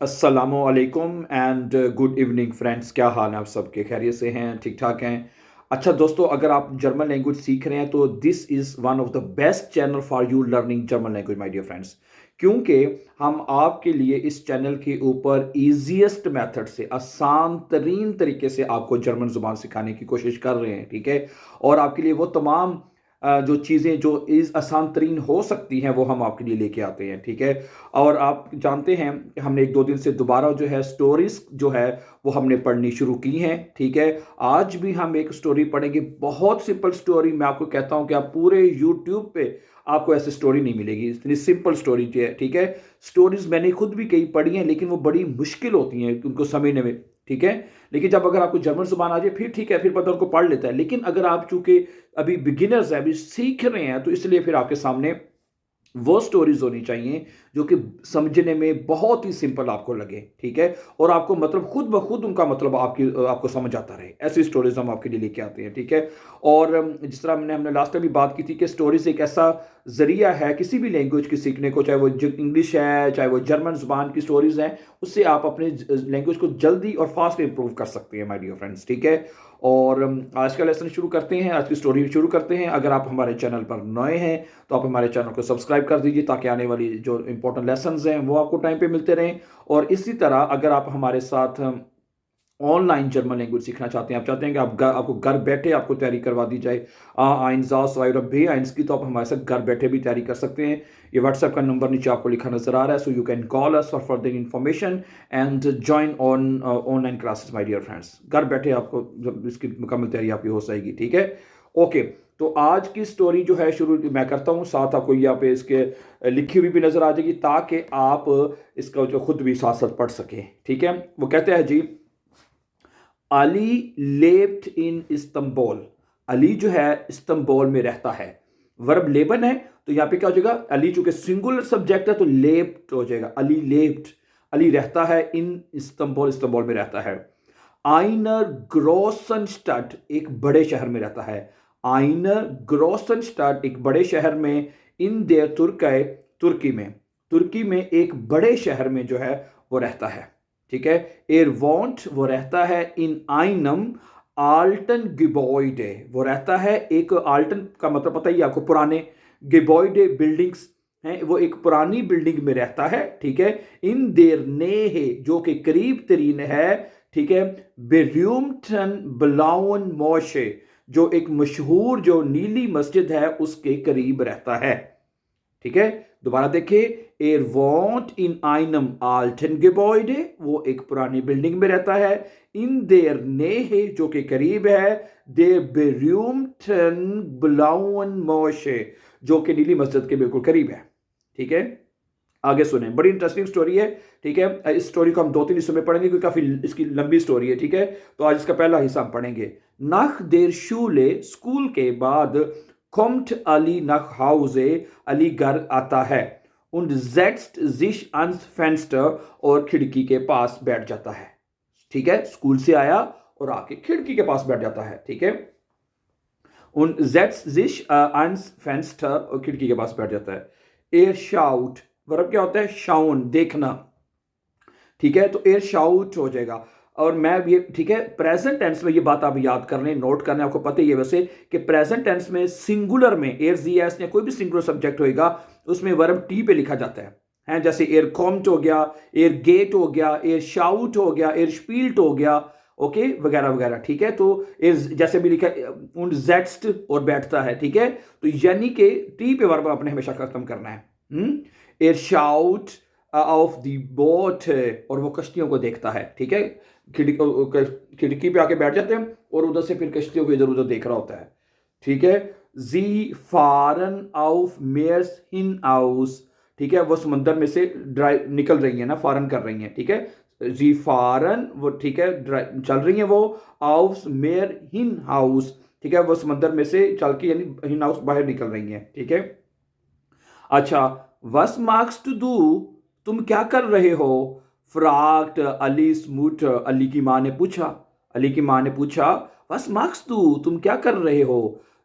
अस्सलामुअलैकुम and good evening friends. क्या हाल है आप सबके? खैरियत से हैं? ठीक ठाक हैं? अच्छा दोस्तों, अगर आप जर्मन लैंग्वेज सीख रहे हैं तो this is one of the best channel for you learning German language my dear friends. क्योंकि हम आपके लिए इस चैनल के ऊपर ईजीएस्ट मेथड से, आसान तरीन तरीके से आपको जर्मन ज़ुबान सिखाने की कोशिश कर रहे हैं, ठीक है। और आपके लिए वो तमाम जो चीज़ें जो इस आसान तरीन हो सकती हैं वो हम आपके लिए लेके आते हैं, ठीक है। और आप जानते हैं कि हमने 1-2 दिन से दोबारा जो है स्टोरीज़ जो है वो हमने पढ़नी शुरू की हैं, ठीक है। आज भी हम एक स्टोरी पढ़ेंगे, बहुत सिंपल स्टोरी। मैं आपको कहता हूँ कि आप पूरे यूट्यूब पे आपको ऐसी स्टोरी नहीं मिलेगी, इतनी सिंपल स्टोरी जो है, ठीक है। स्टोरीज़ मैंने खुद भी कई पढ़ी हैं लेकिन वो बड़ी मुश्किल होती हैं उनको समझने में, ठीक है। लेकिन जब अगर आपको जर्मन ज़ुबान आ जाए फिर ठीक है, फिर बंदा उनको पढ़ लेता है। लेकिन अगर आप चूँकि अभी बिगिनर्स हैं, अभी सीख रहे हैं, तो इसलिए फिर आपके सामने वो स्टोरीज होनी चाहिए जो कि समझने में बहुत ही सिंपल आपको लगे, ठीक है। और आपको मतलब खुद ब खुद उनका मतलब आपको समझ आता रहे, ऐसी स्टोरीज हम आपके लिए लेके आते हैं, ठीक है। और जिस तरह हमने लास्ट टाइम भी बात की थी कि स्टोरीज एक ऐसा जरिया है किसी भी लैंग्वेज की सीखने को, चाहे वो इंग्लिश है, चाहे वो जर्मन जुबान की स्टोरीज हैं, उससे आप अपने लैंग्वेज को जल्दी और फास्ट इंप्रूव कर सकते हैं माय डियर फ्रेंड्स, ठीक है। और आज का लेसन शुरू करते हैं, आज की स्टोरी शुरू करते हैं। अगर आप हमारे चैनल पर नए हैं तो आप हमारे चैनल को सब्सक्राइब कर दीजिए ताकि आने वाली जो इंपॉर्टेंट लेसन्स हैं वो आपको टाइम पे मिलते रहें। और इसी तरह अगर आप हमारे साथ ऑनलाइन जर्मन लैंग्वेज सीखना चाहते हैं, आप चाहते हैं कि आपको घर बैठे आपको तैयारी करवा दी जाए आइंस और बे आइंस की, तो आप हमारे साथ घर बैठे भी तैयारी कर सकते हैं। ये व्हाट्सएप का नंबर नीचे आपको लिखा नजर आ रहा है, so you can call us for further information and join on online classes my dear friends. घर बैठे आपको जब इसकी मुकम्मल तैयारी आपकी हो जाएगी, ठीक है। ओके, तो आज की स्टोरी जो है शुरू मैं करता हूँ, साथ आपको यहाँ पे इसके लिखी हुई भी नजर आ जाएगी ताकि आप इसका जो खुद भी साथ साथ पढ़ सकें, ठीक है। वो कहते हैं जी, अली लेब्ट इन इस्तंबुल। अली जो है इस्तंबुल में रहता है। वर्ब लेबन है तो यहाँ पे क्या हो जाएगा, अली चूंकि सिंगुलर सब्जेक्ट है तो लेब्ट हो जाएगा, अली लेब्ट। अली रहता है इन इस्तंबुल, इस्तंबुल में रहता है। आइनर ग्रोसनस्टाड एक बड़े शहर में रहता है। आइनर ग्रोसनस्टाड एक बड़े शहर में। इन देर तुर्की, तुर्की में, तुर्की में एक बड़े शहर में जो है वो रहता है, ठीक है। एर वॉन्ट वो रहता है इन आइनम आल्टन गिबॉइडे, वो रहता है एक, आल्टन का मतलब पता ही आपको, पुराने, गिबॉइडे बिल्डिंग्स हैं, वो एक पुरानी बिल्डिंग में रहता है, ठीक है। इन देर नेह जो कि करीब तरीन है, ठीक है। बेर्यूमटन ब्लाउन मोशे जो एक मशहूर जो नीली मस्जिद है उसके करीब रहता है, ठीक है। दोबारा देखिए, एर वॉन्ट इन आइनम आल्टन गेबॉइडे वो एक पुरानी बिल्डिंग में रहता है। इन देर नेहे जो कि करीब है, देर बेर्यूमटन ब्लाउन मोशे जो कि नीली मस्जिद के बिल्कुल करीब है, ठीक है। आगे सुने, बड़ी इंटरेस्टिंग स्टोरी है, ठीक है। इस स्टोरी को हम 2-3 हिस्सों में पढ़ेंगे क्योंकि काफी इसकी लंबी स्टोरी है, ठीक है। तो आज इसका पहला हिस्सा हम पढ़ेंगे। नाख देर शूले स्कूल के बाद kommt Ali nach Hause, Ali घर आता है। und setzt sich ans Fenster और खिड़की के पास बैठ जाता है, ठीक है। स्कूल से आया और आके खिड़की के पास बैठ जाता है, ठीक है। und setzt sich ans Fenster और खिड़की के पास बैठ जाता है। er schaut, वर्ब क्या होता है? शाउन, देखना, ठीक है। तो एयर शाउट हो जाएगा। और मैं ये, ठीक है, प्रेजेंट टेंस में ये बात आप याद कर लें, नोट करने, आपको पता ही है वैसे कि प्रेजेंट टेंस में सिंगुलर में एयर जी एस या कोई भी सिंगुलर सब्जेक्ट होएगा उसमें वर्ब टी पे लिखा जाता है जैसे एयर कॉम्ट हो गया, एयर गेट हो गया, एयर शाउट हो गया, एयर स्पील्ट हो गया, ओके, वगैरह वगैरह, ठीक है। तो एयर जैसे भी लिखा उन जेट्स्ट और बैठता है, ठीक है। तो यानी कि टी पे वर्ब आपने हमेशा खत्म करना है। Air shout of the boat, और वो कश्तियों को देखता है, ठीक है। खिड़की पे आके बैठ जाते हैं और उधर से फिर कश्तियों को इधर उधर देख रहा होता है, ठीक है। जी फारन ऑफ मेयर्स हिन हाउस, ठीक है, वो समंदर में से ड्राइव निकल रही है ना, फारन कर रही है, ठीक है। जी फारन वो, ठीक है, चल रही है वो, आउस मेयर हिन हाउस, ठीक है, वो समंदर में से चल के यानी हिन हाउस बाहर निकल रही है, ठीक है। अच्छा, वस मार्क्स टू डू, तुम क्या कर रहे हो? फ्राग्ड अली स्मूट, अली की माँ ने पूछा, अली की माँ ने पूछा, वस मार्क्स टू, तुम क्या कर रहे हो?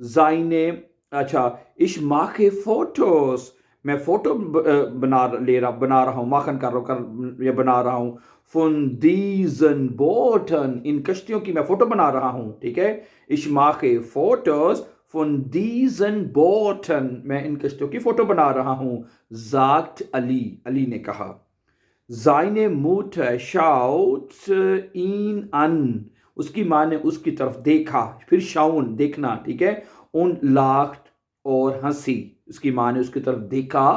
जाइने, अच्छा, इश माखे फोटोस, मैं फोटो बना रहा हूँ, माखन कर रहा हूँ या बना रहा हूँ। फुन दीजन बोटन, इन कश्तियों की मैं फोटो बना रहा हूँ, ठीक है। इश माखे फोटोज फुन दीजन बोटन, मैं इन कश्तियों की फोटो बना रहा हूँ। जाक्ट अली, अली ने कहा। Seine Mutter schaut ihn an, उसकी माँ ने उसकी तरफ देखा, फिर शाउन देखना, ठीक है। उन लाख्ट, और हंसी, उसकी माँ ने उसकी तरफ देखा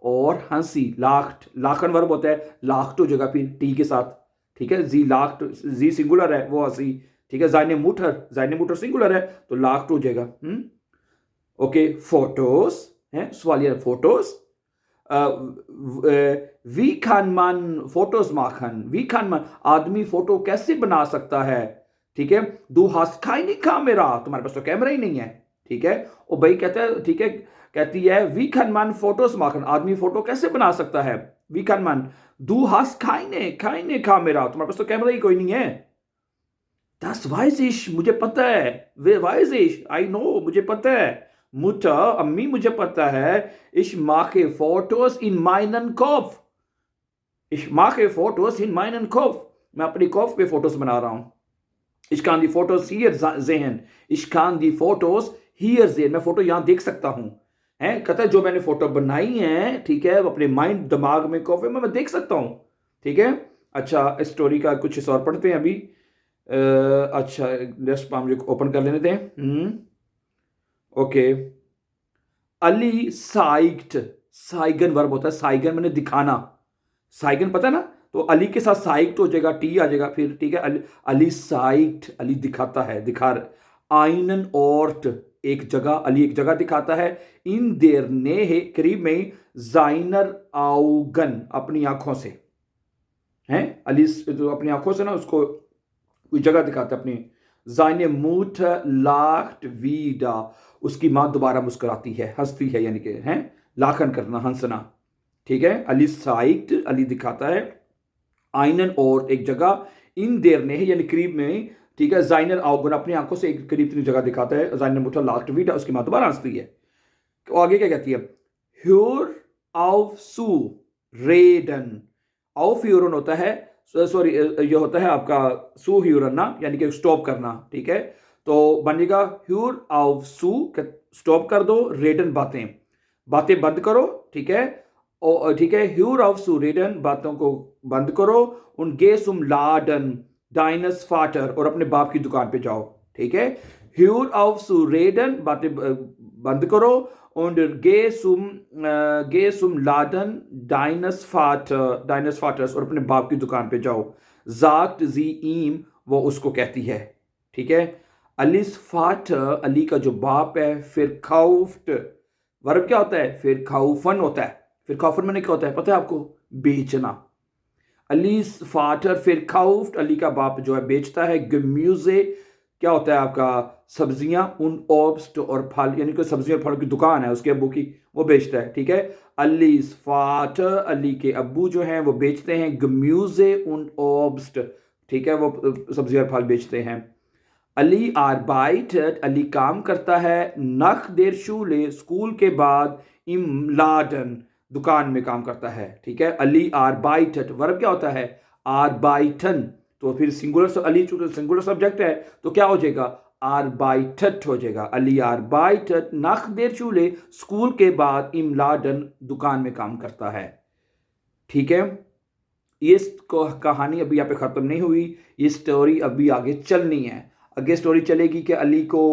और हंसी। लाख्ट लाखन वर्ब होता है, लाख्ट हो जाएगा फिर टी के साथ, ठीक है। जी लाख्ट, जी सिंगुलर है, वो हंसी, ठीक है। जाइने मुटर सिंगुलर है तो लाख्ट हो जाएगा। ओके, फोटोज है सवालिया, फोटोज। वी खान मान फोटोज माखन, वी खान मान आदमी फोटो कैसे बना सकता है, ठीक है। दू हाथ खाई नहीं कामेरा, तुम्हारे पास तो कैमरा ही नहीं है, ठीक है। और भाई कहता है, ठीक है, कहती है वी खान मान फोटोज माखन, आदमी फोटो कैसे बना सकता है। वी खान मान दू हाथ खाई ने कामेरा, तुम्हारे पास तो कैमरा ही कोई नहीं है। Das weiß ich, मुझे पता है। वे weiß ich, I know, मुझे पता है। मुझे अम्मी मुझे पता है। Ich mache Fotos in meinen Kopf, ich mache Fotos in meinen Kopf, मैं अपनी कॉफ पे फोटोज बना रहा हूँ। Ich kann die Fotos hier sehen, ich kann die Fotos hier sehen, मैं फोटो यहाँ देख सकता हूँ। है कहता है जो मैंने फोटो बनाई है, ठीक है, वो अपने माइंड दिमाग में कॉफ में मैं देख सकता हूँ, ठीक है। अच्छा, स्टोरी का कुछ और पढ़ते हैं अभी। अच्छा, जस्ट मुझे ओपन कर लेने दें। ओके, अली साइक्ट, साइगन वर्ब होता है, साइगन मैंने दिखाना, साइगन पता है ना, तो अली के साथ साइक्ट हो जाएगा, टी आ जाएगा फिर, ठीक है। अली साइक्ट, अली दिखाता है, दिखा। आइनन ऑर्ट, एक जगह, अली एक जगह दिखाता है। इन देर ने है, करीब में। जाइनर आउगन, अपनी आंखों से, हैं अली जो अपनी आंखों से ना उसको कोई जगह दिखाता है अपनी। जाइने मूठ लाख्ट वीडा, उसकी मां दोबारा मुस्कुराती है, हंसती है, यानी कि हैं लाखन करना, हंसना, ठीक है। अली साइक्ट, अली दिखाता है। आइनन, और एक जगह। इन देर ने, यानी करीब में, ठीक है। जाइनर आउगन, अपनी आंखों से एक करीब की जगह दिखाता है। जाइने मूठ लाख्ट वीडा, उसकी मां दोबारा हंसती है। तो आगे क्या कहती है। ह्योर आउफ सू रेडन, आउफ ह्यूरन होता है, सॉरी ये होता है आपका सू ह्यूरन ना, यानी कि स्टॉप करना, ठीक है। तो बनेगा ह्यूर आउफ सू, स्टॉप कर दो, रेडन बातें, बातें बंद करो, ठीक है। और ठीक है, ह्यूर आउफ सू रेडन, बातों को बंद करो। उन गे सुम लाडन डाइनस फाटर, और अपने बाप की दुकान पे जाओ, ठीक है। ह्यूर आउफ सू रेडन, बातें बंद करो। und गे सुम लाडन डाइनस फाटर्स, और अपने बाप की दुकान पे जाओ। जाक्ट जी ईम, वो उसको कहती है, ठीक है। अलिस फाटर, अली का जो बाप है। फिर खाउफ्ट, वर्ब क्या होता है, फिर खाउफन होता है। फिर खाउफन मैंने क्या होता है पता है आपको, बेचना। अलीस फाटर फिर खाउफ्ट, अली का बाप जो है बेचता है। गम्यूजे क्या होता है आपका, सब्जियां। उन ऑब्स्ट, और फल, यानी कि सब्जियों और फलों की दुकान है उसके अब्बू की, वो बेचता है, ठीक है। अलीस फाटर, अली के अब्बू जो हैं वो बेचते हैं। गम्यूजे उन ऑब्स्ट, ठीक है, वो सब्जी और फल बेचते हैं। अली आर्बाइटेड, अली काम करता है। नख देर शूले, स्कूल के बाद। इम लाडन, दुकान में काम करता है, ठीक है। अली आर्बाइटेड, वर्ब क्या होता है, आर्बाइटन, तो फिर सिंगुलर, अली चूंकि सिंगुलर सब्जेक्ट है तो क्या हो जाएगा, आर्बाइटेड हो जाएगा। अली आर्बाइटेड नख देर शूले, स्कूल के बाद। इम लाडन, दुकान में काम करता है, ठीक है। ये कहानी अभी यहाँ पे ख़त्म नहीं हुई, ये स्टोरी अभी आगे चलनी है। आगे स्टोरी चलेगी कि अली को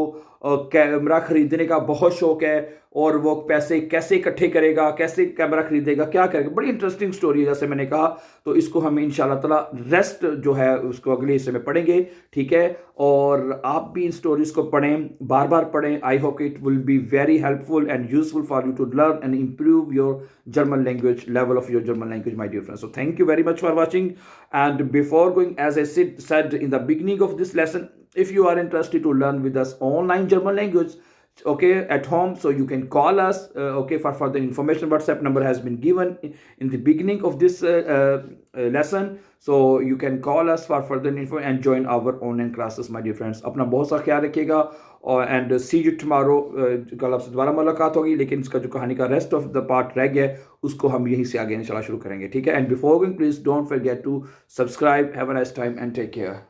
कैमरा खरीदने का बहुत शौक है, और वो पैसे कैसे इकट्ठे करेगा, कैसे कैमरा खरीदेगा, क्या करेगा। बड़ी इंटरेस्टिंग स्टोरी है, जैसे मैंने कहा। तो इसको हम इंशाल्लाह ताला रेस्ट जो है उसको अगले हिस्से में पढ़ेंगे, ठीक है। और आप भी इन स्टोरीज को पढ़ें, बार बार पढ़ें। I hope it will be very helpful and useful for you to learn and improve your German language, level of your German language, my dear friends. So thank you very much for watching. And before going, as I said in the beginning of this lesson, if you are interested to learn with us online German language, okay, at home, so you can call us, okay, for further information. WhatsApp number has been given in the beginning of this lesson, so you can call us for further info and join our online classes, my dear friends. अपना बहुत सा ख्याल रखिएगा, और and C you tomorrow. कल आपसे दोबारा मुलाकात होगी, लेकिन इसका जो कहानी का रेस्ट ऑफ द पार्ट रह गया है उसको हम यहीं से आगे इंशाल्लाह शुरू करेंगे, ठीक है। And before going, please don't forget to subscribe. Have a nice time and take care.